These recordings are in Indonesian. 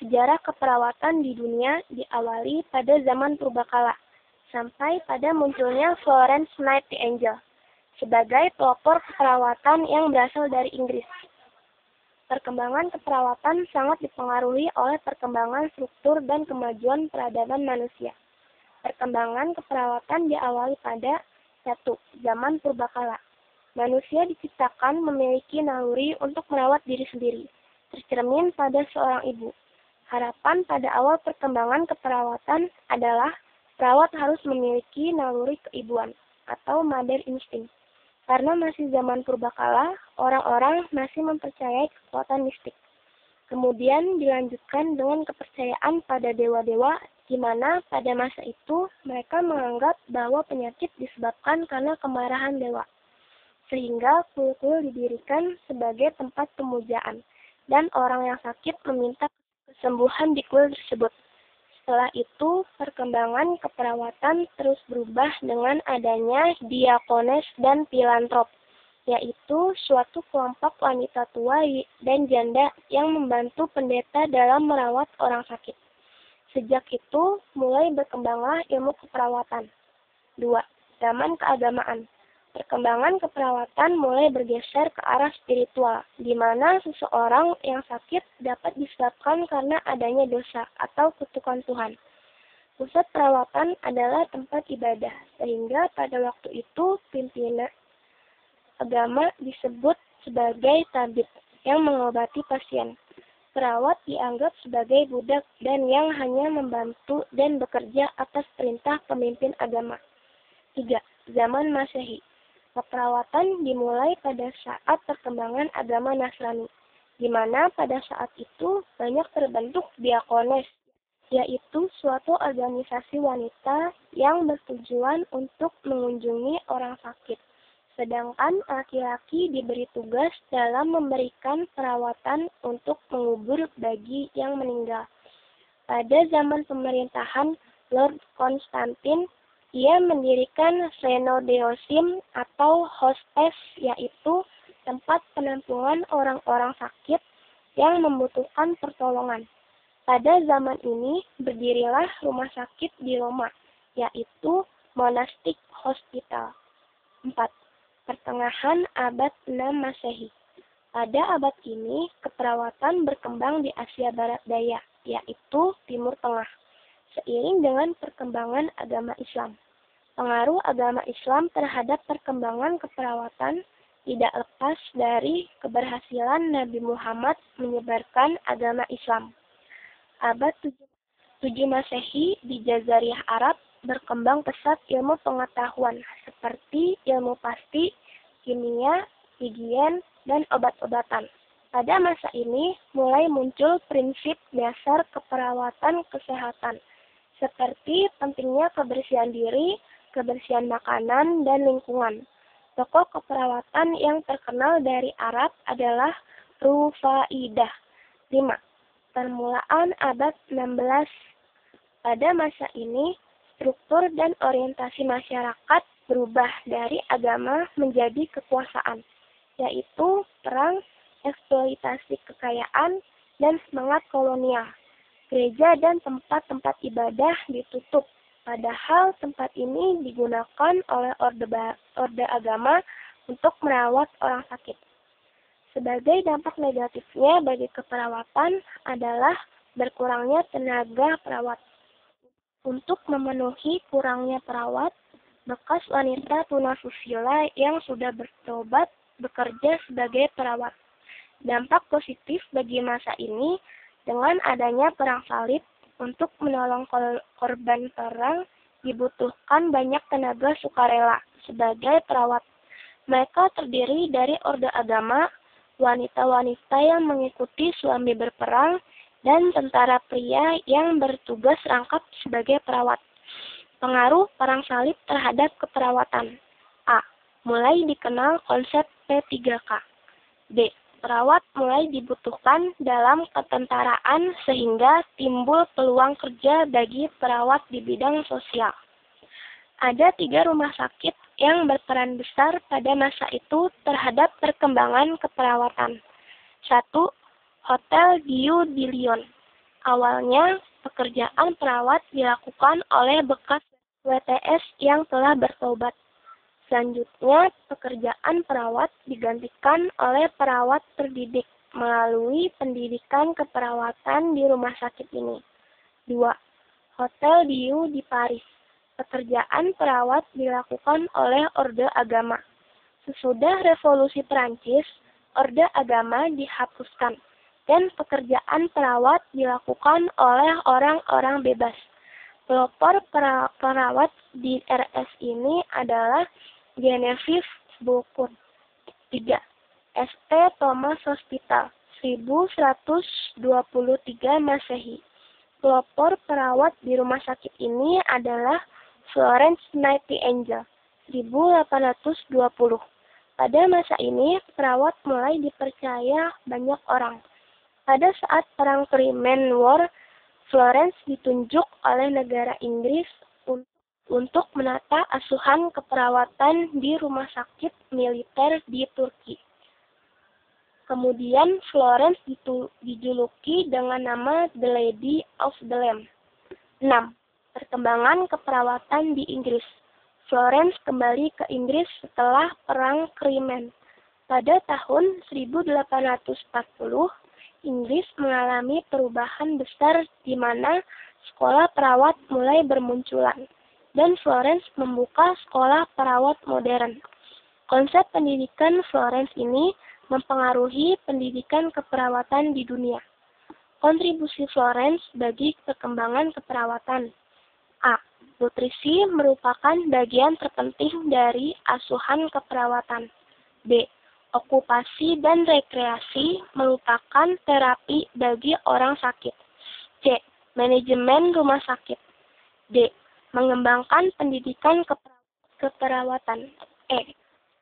Sejarah keperawatan di dunia diawali pada zaman purbakala, sampai pada munculnya Florence Nightingale sebagai pelopor keperawatan yang berasal dari Inggris. Perkembangan keperawatan sangat dipengaruhi oleh perkembangan struktur dan kemajuan peradaban manusia. Perkembangan keperawatan diawali pada 1. Zaman purbakala. Manusia diciptakan memiliki naluri untuk merawat diri sendiri, tercermin pada seorang ibu. Harapan pada awal perkembangan keperawatan adalah perawat harus memiliki naluri keibuan atau mother instinct. Karena masih zaman purbakala, orang-orang masih mempercayai kekuatan mistik. Kemudian dilanjutkan dengan kepercayaan pada dewa-dewa, di mana pada masa itu mereka menganggap bahwa penyakit disebabkan karena kemarahan dewa. Sehingga kuil-kuil didirikan sebagai tempat pemujaan, dan orang yang sakit meminta kesembuhan di kuil tersebut. Setelah itu, perkembangan keperawatan terus berubah dengan adanya diakones dan filantrop, yaitu suatu kelompok wanita tua dan janda yang membantu pendeta dalam merawat orang sakit. Sejak itu, mulai berkembanglah ilmu keperawatan. 2. Zaman keagamaan. Perkembangan keperawatan mulai bergeser ke arah spiritual, di mana seseorang yang sakit dapat disebabkan karena adanya dosa atau kutukan Tuhan. Pusat perawatan adalah tempat ibadah, sehingga pada waktu itu pimpinan agama disebut sebagai tabib yang mengobati pasien. Perawat dianggap sebagai budak dan yang hanya membantu dan bekerja atas perintah pemimpin agama. 3. Zaman Masehi. Keperawatan dimulai pada saat perkembangan agama Nasrani, di mana pada saat itu banyak terbentuk diakones, yaitu suatu organisasi wanita yang bertujuan untuk mengunjungi orang sakit. Sedangkan laki-laki diberi tugas dalam memberikan perawatan untuk mengubur bagi yang meninggal. Pada zaman pemerintahan Lord Konstantin, ia mendirikan Xenodeosim atau hostes, yaitu tempat penampungan orang-orang sakit yang membutuhkan pertolongan. Pada zaman ini berdirilah rumah sakit di Roma, yaitu Monastic Hospital. 4. Pertengahan abad 6 Masehi. Pada abad ini, keperawatan berkembang di Asia Barat Daya, yaitu Timur Tengah, seiring dengan perkembangan agama Islam. Pengaruh agama Islam terhadap perkembangan keperawatan tidak lepas dari keberhasilan Nabi Muhammad menyebarkan agama Islam. Abad 7 Masehi di Jazirah Arab berkembang pesat ilmu pengetahuan seperti ilmu pasti, kimia, higien, dan obat-obatan. Pada masa ini mulai muncul prinsip dasar keperawatan kesehatan, seperti pentingnya kebersihan diri, kebersihan makanan, dan lingkungan. Tokoh keperawatan yang terkenal dari Arab adalah Rufaidah. 5. Permulaan abad 16. Pada masa ini, struktur dan orientasi masyarakat berubah dari agama menjadi kekuasaan, yaitu perang, eksploitasi kekayaan, dan semangat kolonial. Gereja dan tempat-tempat ibadah ditutup, padahal tempat ini digunakan oleh orde agama untuk merawat orang sakit. Sebagai dampak negatifnya bagi keperawatan adalah berkurangnya tenaga perawat. Untuk memenuhi kurangnya perawat, bekas wanita tunasusila yang sudah bertobat bekerja sebagai perawat. Dampak positif bagi masa ini, dengan adanya perang salib, untuk menolong korban perang dibutuhkan banyak tenaga sukarela sebagai perawat. Mereka terdiri dari orde agama, wanita-wanita yang mengikuti suami berperang, dan tentara pria yang bertugas rangkap sebagai perawat. Pengaruh perang salib terhadap keperawatan. A. Mulai dikenal konsep P3K. B. Perawat mulai dibutuhkan dalam ketentaraan sehingga timbul peluang kerja bagi perawat di bidang sosial. Ada 3 rumah sakit yang berperan besar pada masa itu terhadap perkembangan keperawatan. 1. Hotel Dieu di Lyon. Awalnya, pekerjaan perawat dilakukan oleh bekas WTS yang telah bertobat. Selanjutnya, pekerjaan perawat digantikan oleh perawat terdidik melalui pendidikan keperawatan di rumah sakit ini. 2. Hotel Dieu di Paris. Pekerjaan perawat dilakukan oleh orde agama. Sesudah Revolusi Perancis, orde agama dihapuskan dan pekerjaan perawat dilakukan oleh orang-orang bebas. Pelopor perawat di RS ini adalah Genevieve Bourcourt. 3. St. Thomas Hospital, 1123 Masehi. Pelopor perawat di rumah sakit ini adalah Florence Nightingale, 1820. Pada masa ini, perawat mulai dipercaya banyak orang. Pada saat Perang Crimean War, Florence ditunjuk oleh negara Inggris untuk menata asuhan keperawatan di rumah sakit militer di Turki. Kemudian Florence dijuluki dengan nama The Lady of the Lamb. 6. Perkembangan keperawatan di Inggris. Florence kembali ke Inggris setelah Perang Crimean. Pada tahun 1840, Inggris mengalami perubahan besar di mana sekolah perawat mulai bermunculan, dan Florence membuka sekolah perawat modern. Konsep pendidikan Florence ini mempengaruhi pendidikan keperawatan di dunia. Kontribusi Florence bagi perkembangan keperawatan. A. Nutrisi merupakan bagian terpenting dari asuhan keperawatan. B. Okupasi dan rekreasi merupakan terapi bagi orang sakit. C. Manajemen rumah sakit. D. Mengembangkan pendidikan keperawatan. E.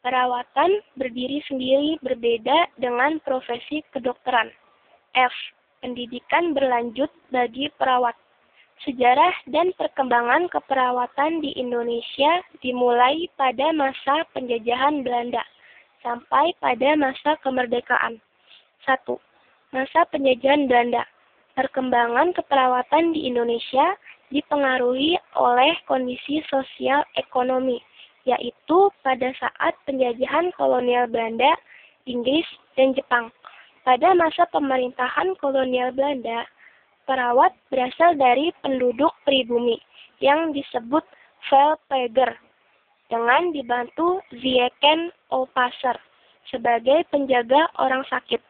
Perawatan berdiri sendiri berbeda dengan profesi kedokteran. F. Pendidikan berlanjut bagi perawat. Sejarah dan perkembangan keperawatan di Indonesia dimulai pada masa penjajahan Belanda sampai pada masa kemerdekaan. 1. Masa penjajahan Belanda. Perkembangan keperawatan di Indonesia dipengaruhi oleh kondisi sosial ekonomi, yaitu pada saat penjajahan kolonial Belanda, Inggris, dan Jepang. Pada masa pemerintahan kolonial Belanda, perawat berasal dari penduduk pribumi yang disebut Velpeger dengan dibantu Zieken Opasser sebagai penjaga orang sakit.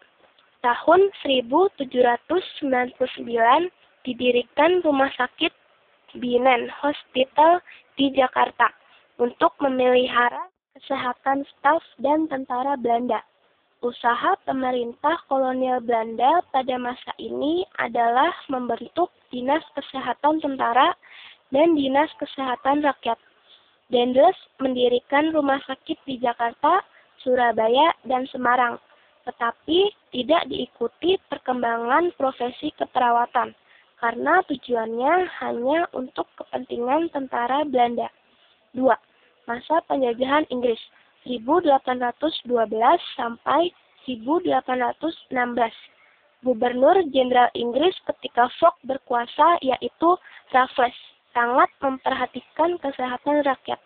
Tahun 1799 didirikan Rumah Sakit Bienen Hospital di Jakarta untuk memelihara kesehatan staf dan tentara Belanda. Usaha pemerintah kolonial Belanda pada masa ini adalah membentuk Dinas Kesehatan Tentara dan Dinas Kesehatan Rakyat. Dendels mendirikan rumah sakit di Jakarta, Surabaya, dan Semarang, tetapi tidak diikuti perkembangan profesi keperawatan, karena tujuannya hanya untuk kepentingan tentara Belanda. 2. Masa penjajahan Inggris, 1812 sampai 1816. Gubernur Jenderal Inggris ketika Fogg berkuasa yaitu Raffles sangat memperhatikan kesehatan rakyat.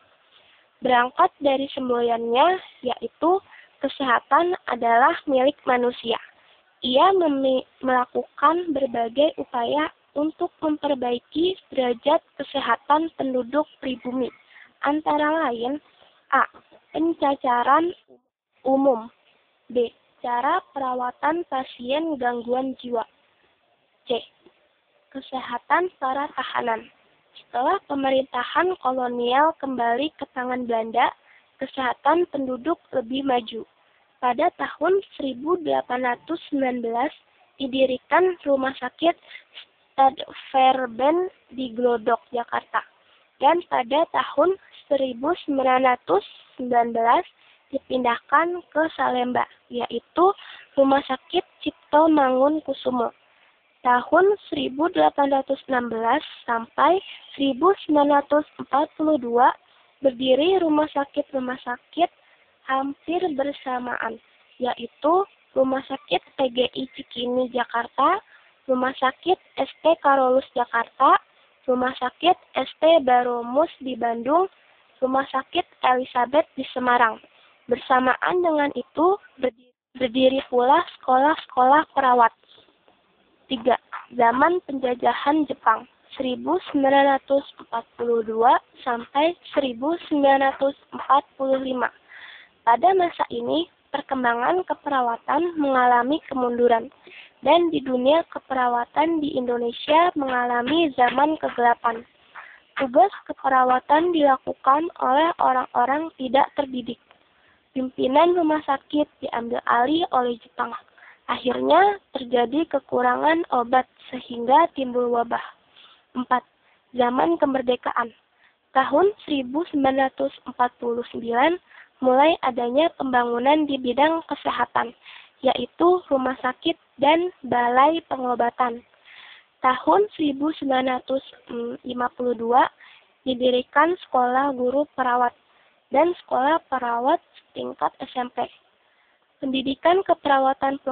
Berangkat dari semboyannya, yaitu kesehatan adalah milik manusia. Ia melakukan berbagai upaya untuk memperbaiki derajat kesehatan penduduk pribumi, antara lain A. Pencacaran umum. B. Cara perawatan pasien gangguan jiwa. C. Kesehatan para tahanan. Setelah pemerintahan kolonial kembali ke tangan Belanda, kesehatan penduduk lebih maju. Pada tahun 1819 didirikan Rumah Sakit Stadverben di Glodok, Jakarta. Dan pada tahun 1919 dipindahkan ke Salemba, yaitu Rumah Sakit Cipto Mangunkusumo. Tahun 1816 sampai 1942 berdiri rumah sakit hampir bersamaan, yaitu Rumah Sakit PGI Cikini Jakarta, Rumah Sakit ST Karolus Jakarta, Rumah Sakit ST Baromus di Bandung, Rumah Sakit Elizabeth di Semarang. Bersamaan dengan itu, berdiri pula sekolah-sekolah perawat. 3. Zaman penjajahan Jepang 1942 sampai 1945. Pada masa ini, perkembangan keperawatan mengalami kemunduran, dan di dunia keperawatan di Indonesia mengalami zaman kegelapan. Tugas keperawatan dilakukan oleh orang-orang tidak terdidik. Pimpinan rumah sakit diambil alih oleh Jepang. Akhirnya terjadi kekurangan obat sehingga timbul wabah. 4. Zaman kemerdekaan. Tahun 1949 mulai adanya pembangunan di bidang kesehatan, yaitu rumah sakit dan balai pengobatan. Tahun 1952 didirikan sekolah guru perawat dan sekolah perawat tingkat SMP. Pendidikan keperawatan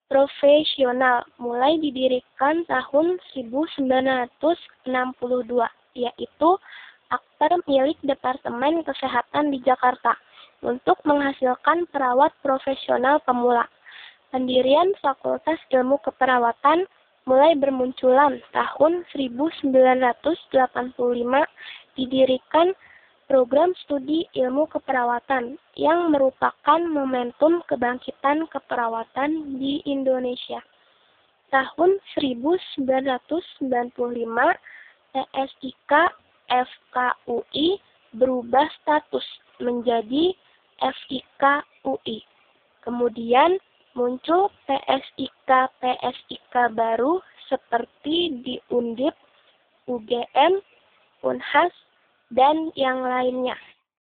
profesional mulai didirikan tahun 1962, yaitu akte milik Departemen Kesehatan di Jakarta untuk menghasilkan perawat profesional pemula. Pendirian Fakultas Ilmu Keperawatan mulai bermunculan tahun 1985, didirikan program studi ilmu keperawatan yang merupakan momentum kebangkitan keperawatan di Indonesia. Tahun 1995, PSIK FKUI berubah status menjadi FIK UI. Kemudian muncul PSIK baru seperti di Undip, UGM, Unhas, dan yang lainnya.